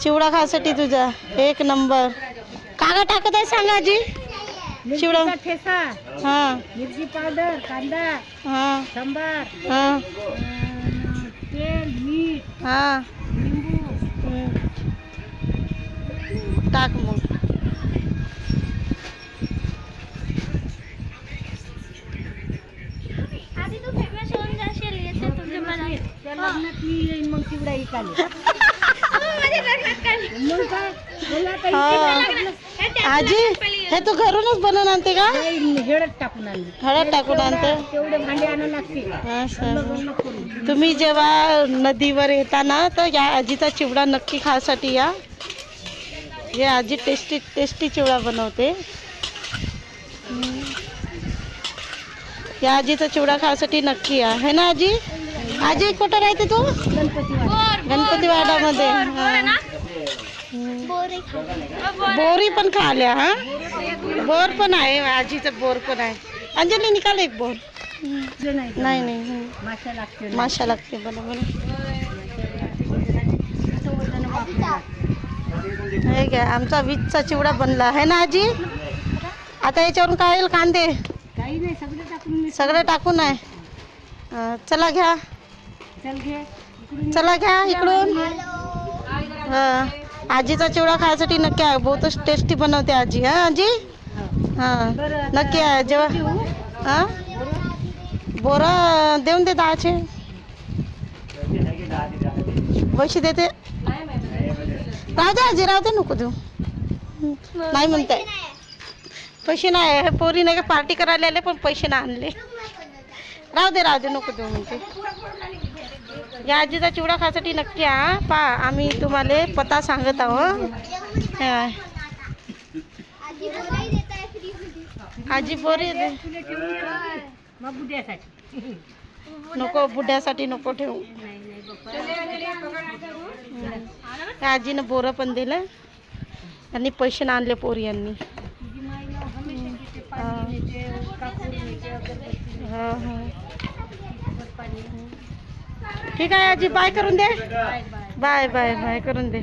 चिवडा खासाठी तुझा एक नंबर. काय टाकत आहे सांगा आजी. चिवडा ठेसा, हा मिरची पावडर, कांदा, हा सांबार, हा तेल, मीठ, हा लिंबू. टाक मग. त्या लग्नात मी येईन मग चिवडा इकाले. मग काय मला काही आजी हे तू घरूनच बनवून आणते का. हेळत टाकून आणली. हळद टाकून आणते. तेवढे भांडे आणावं लागते. असं. तुम्ही जेव्हा नदीवर येता ना तर या आजीचा चिवडा नक्की खासाठी या. हे आजी टेस्टी टेस्टी चिवडा बनवते. या आजीचा चिवडा खासाठी नक्की या है ना आजी. आजी कुठं राहते तू. गणपती वाड्यामध्ये. बोरी पण खाल्या. हा बोर पण आहे आजीचं. बोर पण आहे. अंजली निकाल एक बोर. नाही नाही माशा लागते बरोबर. हे काय आमचा वीजचा चिवडा बनला आहे ना आजी. आता याच्यावरून काय येईल. कांदे काही नाही सगळं टाकून आहे. चला घ्या. चला घ्या इकडून. आजीचा चिवडा खायसाठी नक्की आहे. बहुतच टेस्टी बनवते आजी. हा आजी. हां नक्की आहे. जेव्हा हां बोरं देऊन दे 10चे. पैसे देते. राहू दे आजी राहू दे नको देऊ. नाही म्हणताय पैसे नाही. हे पोरी नाही का पार्टी करायला आले पण पैसे नाही आणले. राहू दे नको देऊ म्हणते. या आजीचा चिवडा खायसाठी नक्की या. पा आम्ही तुम्हाला पत्ता सांगत आहोत. आजी बोरी नको बुड्यासाठी नको ठेवू. आजीनं बोरं पण दिलं आणि पैसे ना आणले पोरी यांनी. ठीक आहे आजी बाय करून दे. बाय बाय बाय करून दे.